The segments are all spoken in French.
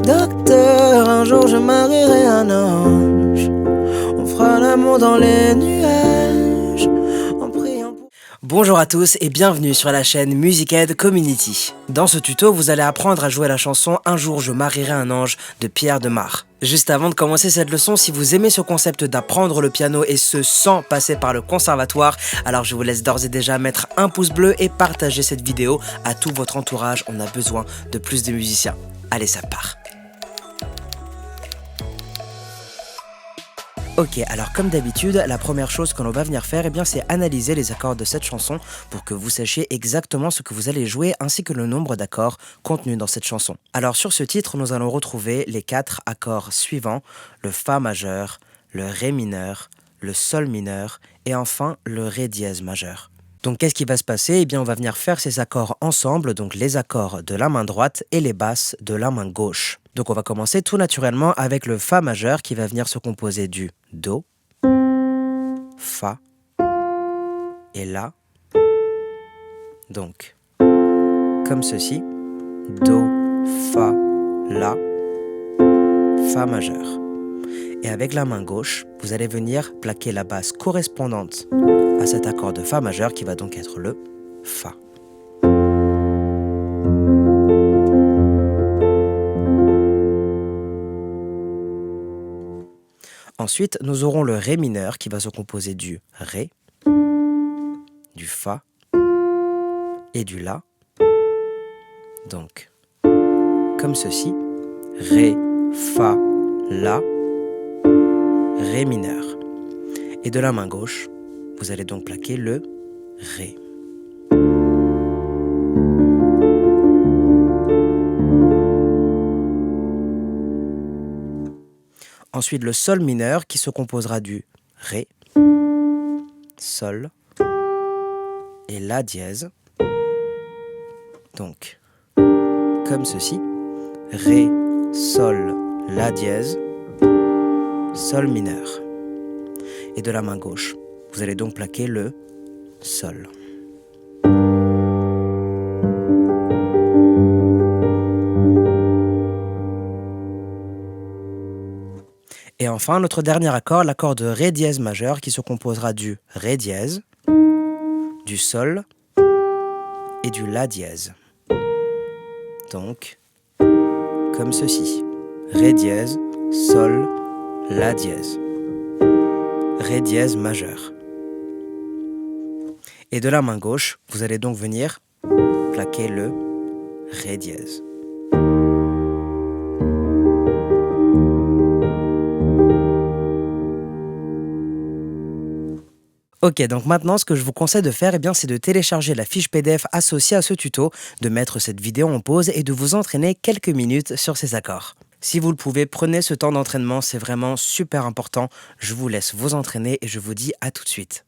Docteur, un jour je marierai un ange. On fera l'amour dans les nuages en priant pour... Bonjour à tous et bienvenue sur la chaîne Musicaid Community. Dans ce tuto, vous allez apprendre à jouer la chanson Un jour je marierai un ange de Pierre Demar. Juste avant de commencer cette leçon, si vous aimez ce concept d'apprendre le piano et ce sans passer par le conservatoire, alors je vous laisse d'ores et déjà mettre un pouce bleu et partager cette vidéo à tout votre entourage. On a besoin de plus de musiciens. Allez, ça part. Ok, alors comme d'habitude, la première chose que l'on va venir faire, c'est analyser les accords de cette chanson pour que vous sachiez exactement ce que vous allez jouer ainsi que le nombre d'accords contenus dans cette chanson. Alors sur ce titre, nous allons retrouver les 4 accords suivants, le Fa majeur, le Ré mineur, le Sol mineur et enfin le Ré dièse majeur. Donc qu'est-ce qui va se passer? On va venir faire ces accords ensemble, donc les accords de la main droite et les basses de la main gauche. Donc on va commencer tout naturellement avec le Fa majeur qui va venir se composer du Do, Fa et La. Donc, comme ceci, Do, Fa, La, Fa majeur. Et avec la main gauche, vous allez venir plaquer la basse correspondante à cet accord de Fa majeur qui va donc être le Fa. Ensuite, nous aurons le Ré mineur qui va se composer du Ré, du Fa et du La. Donc, comme ceci, Ré, Fa, La, Ré mineur. Et de la main gauche, vous allez donc plaquer le Ré. Ensuite, le Sol mineur qui se composera du Ré, Sol et La dièse. Donc, comme ceci, Ré, Sol, La dièse, Sol mineur. Et de la main gauche, vous allez donc plaquer le Sol. Et enfin, notre dernier accord, l'accord de Ré dièse majeur qui se composera du Ré dièse, du Sol et du La dièse. Donc, comme ceci, Ré dièse, Sol, La dièse, Ré dièse majeur. Et de la main gauche, vous allez donc venir plaquer le Ré dièse. Ok, donc maintenant ce que je vous conseille de faire, c'est de télécharger la fiche PDF associée à ce tuto, de mettre cette vidéo en pause et de vous entraîner quelques minutes sur ces accords. Si vous le pouvez, prenez ce temps d'entraînement, c'est vraiment super important. Je vous laisse vous entraîner et je vous dis à tout de suite.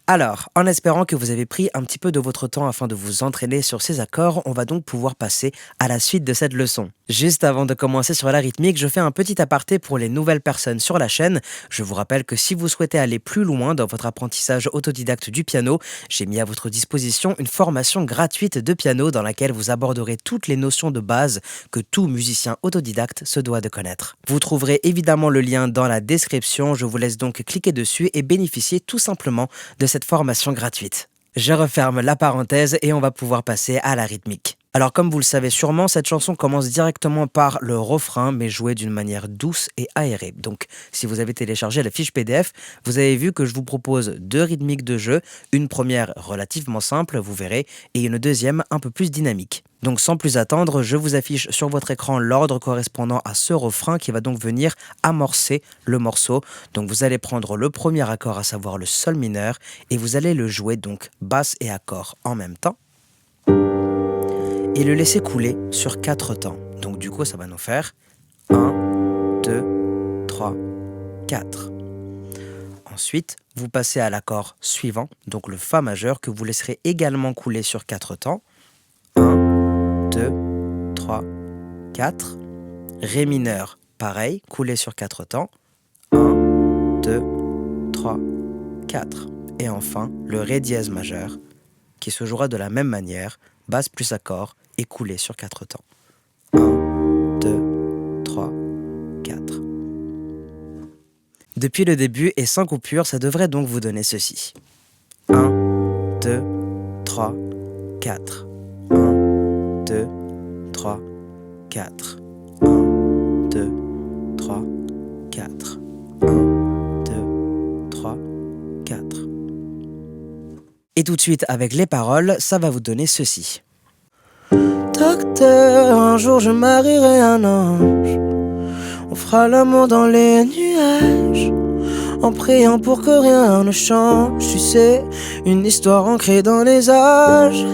Alors, en espérant que vous avez pris un petit peu de votre temps afin de vous entraîner sur ces accords, on va donc pouvoir passer à la suite de cette leçon. Juste avant de commencer sur la rythmique, je fais un petit aparté pour les nouvelles personnes sur la chaîne. Je vous rappelle que si vous souhaitez aller plus loin dans votre apprentissage autodidacte du piano, j'ai mis à votre disposition une formation gratuite de piano dans laquelle vous aborderez toutes les notions de base que tout musicien autodidacte se doit de connaître. Vous trouverez évidemment le lien dans la description, je vous laisse donc cliquer dessus et bénéficier tout simplement de cette formation gratuite. Je referme la parenthèse et on va pouvoir passer à la rythmique. Alors comme vous le savez sûrement, cette chanson commence directement par le refrain mais joué d'une manière douce et aérée. Donc si vous avez téléchargé la fiche PDF, vous avez vu que je vous propose 2 rythmiques de jeu, une première relativement simple, vous verrez, et une deuxième un peu plus dynamique. Donc sans plus attendre, je vous affiche sur votre écran l'ordre correspondant à ce refrain qui va donc venir amorcer le morceau. Donc vous allez prendre le premier accord, à savoir le Sol mineur, et vous allez le jouer donc basse et accord en même temps. Et le laisser couler sur 4 temps. Donc du coup, ça va nous faire 1, 2, 3, 4. Ensuite, vous passez à l'accord suivant, donc le Fa majeur, que vous laisserez également couler sur 4 temps. 1, 2, 3, 4. Ré mineur, pareil, couler sur 4 temps. 1, 2, 3, 4. Et enfin, le Ré dièse majeur, qui se jouera de la même manière, basse plus accord, écoulé sur 4 temps. 1, 2, 3, 4. Depuis le début et sans coupure, ça devrait donc vous donner ceci. 1, 2, 3, 4. 1, 2, 3, 4. 1, 2, 3, 4. 1, 2, 3, 4. Et tout de suite, avec les paroles, ça va vous donner ceci. Docteur, un jour je marierai un ange. On fera l'amour dans les nuages, en priant pour que rien ne change. Tu sais, une histoire ancrée dans les âges.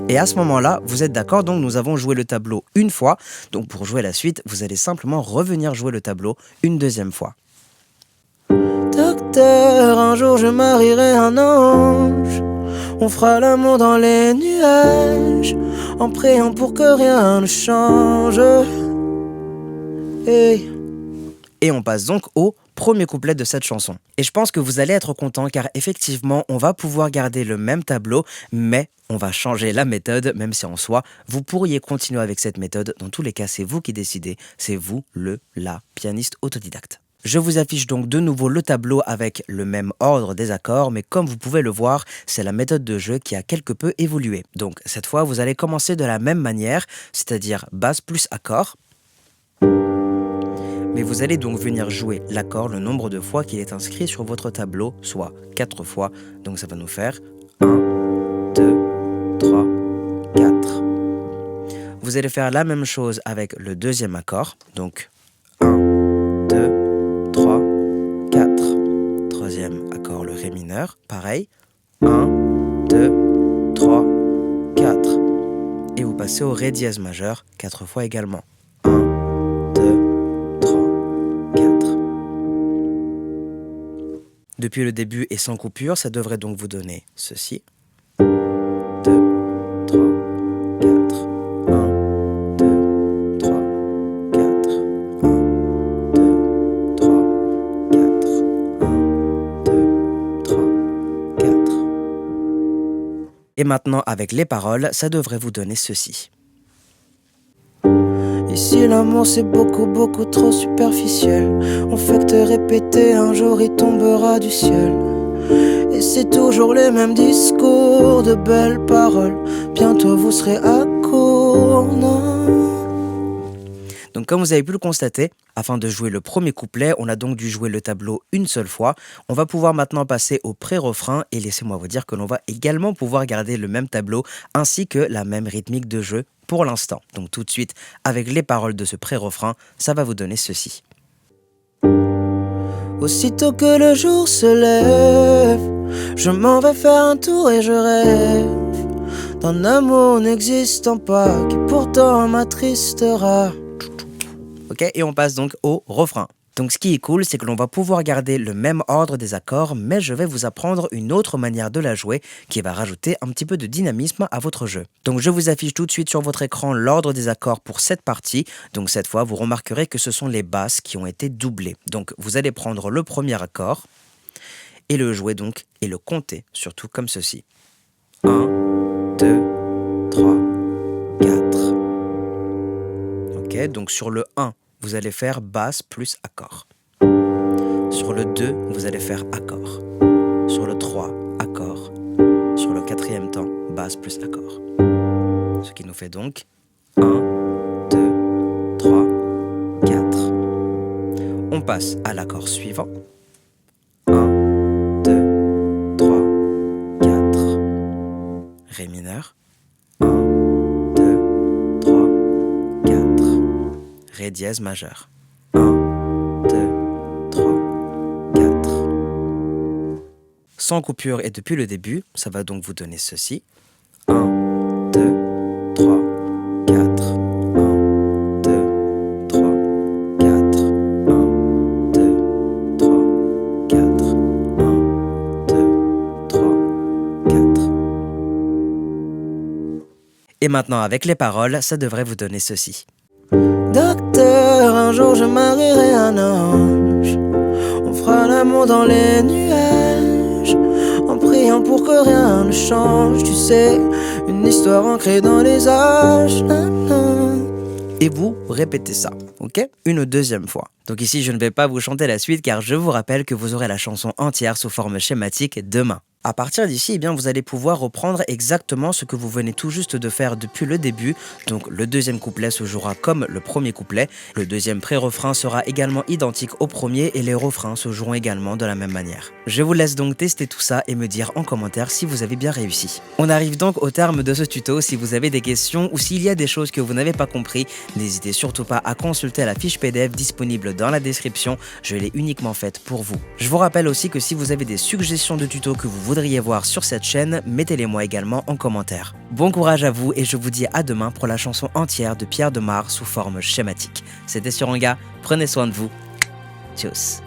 Et à ce moment-là, vous êtes d'accord, donc nous avons joué le tableau une fois. Donc pour jouer la suite, vous allez simplement revenir jouer le tableau une deuxième fois. Docteur, un jour je marierai un ange. On fera l'amour dans les nuages, en priant pour que rien ne change. Hey. Et on passe donc au premier couplet de cette chanson. Et je pense que vous allez être content car effectivement, on va pouvoir garder le même tableau, mais on va changer la méthode, même si en soi, vous pourriez continuer avec cette méthode. Dans tous les cas, c'est vous qui décidez, c'est vous, la pianiste autodidacte. Je vous affiche donc de nouveau le tableau avec le même ordre des accords, mais comme vous pouvez le voir, c'est la méthode de jeu qui a quelque peu évolué. Donc cette fois, vous allez commencer de la même manière, c'est-à-dire basse plus accord. Mais vous allez donc venir jouer l'accord le nombre de fois qu'il est inscrit sur votre tableau, soit 4 fois. Donc ça va nous faire 1, 2, 3, 4. Vous allez faire la même chose avec le deuxième accord, donc 1, 2, 3, 4. Troisième accord, le Ré mineur, pareil. 1, 2, 3, 4. Et vous passez au Ré dièse majeur, 4 fois également. 1, 2, 3, 4. Depuis le début et sans coupure, ça devrait donc vous donner ceci. 2, 3, 4. 1, 2, 3, 4. 1, 2, 3, 4. 1, 2, 3, 4. Et maintenant, avec les paroles, ça devrait vous donner ceci. Ici l'amour c'est beaucoup trop superficiel. On fait que te répéter, un jour il tombera du ciel. Et c'est toujours les mêmes discours, de belles paroles. Bientôt vous serez à court, non. Donc comme vous avez pu le constater, afin de jouer le premier couplet, on a donc dû jouer le tableau une seule fois. On va pouvoir maintenant passer au pré-refrain et laissez-moi vous dire que l'on va également pouvoir garder le même tableau ainsi que la même rythmique de jeu pour l'instant. Donc tout de suite, avec les paroles de ce pré-refrain, ça va vous donner ceci. Aussitôt que le jour se lève, je m'en vais faire un tour et je rêve d'un amour n'existant pas qui pourtant m'attristera. Ok, et on passe donc au refrain. Donc ce qui est cool, c'est que l'on va pouvoir garder le même ordre des accords, mais je vais vous apprendre une autre manière de la jouer qui va rajouter un petit peu de dynamisme à votre jeu. Donc je vous affiche tout de suite sur votre écran l'ordre des accords pour cette partie. Donc cette fois, vous remarquerez que ce sont les basses qui ont été doublées. Donc vous allez prendre le premier accord et le jouer donc et le compter, surtout comme ceci. 1, 2, 3, 4. Ok, donc sur le 1, vous allez faire basse plus accord. Sur le 2, vous allez faire accord. Sur le 3, accord. Sur le 4e temps, basse plus accord. Ce qui nous fait donc 1, 2, 3, 4. On passe à l'accord suivant. 1, 2, 3, 4. Ré mineur. 1, 2, 3, 4. Ré dièse majeur. 1, 2, 3, 4. Sans coupure et depuis le début, ça va donc vous donner ceci. 1, 2, 3, 4. 1, 2, 3, 4. 1, 2, 3, 4. 1, 2, 3, 4. Et maintenant, avec les paroles, ça devrait vous donner ceci. Docteur, un jour je marierai un ange. On fera l'amour dans les nuages, en priant bien pour que rien ne change, tu sais, une histoire ancrée dans les âges. Et vous répétez ça, ok? Une deuxième fois. Donc ici, je ne vais pas vous chanter la suite car je vous rappelle que vous aurez la chanson entière sous forme schématique demain. À partir d'ici, eh bien, vous allez pouvoir reprendre exactement ce que vous venez tout juste de faire depuis le début. Donc le deuxième couplet se jouera comme le premier couplet. Le deuxième pré-refrain sera également identique au premier et les refrains se joueront également de la même manière. Je vous laisse donc tester tout ça et me dire en commentaire si vous avez bien réussi. On arrive donc au terme de ce tuto. Si vous avez des questions ou s'il y a des choses que vous n'avez pas compris, n'hésitez surtout pas à consulter la fiche PDF disponible dans la description. Je l'ai uniquement faite pour vous. Je vous rappelle aussi que si vous avez des suggestions de tutos que vous voudriez voir sur cette chaîne, mettez-les moi également en commentaire. Bon courage à vous et je vous dis à demain pour la chanson entière de Pierre Demar sous forme schématique. C'était Suranga, prenez soin de vous. Tchuss.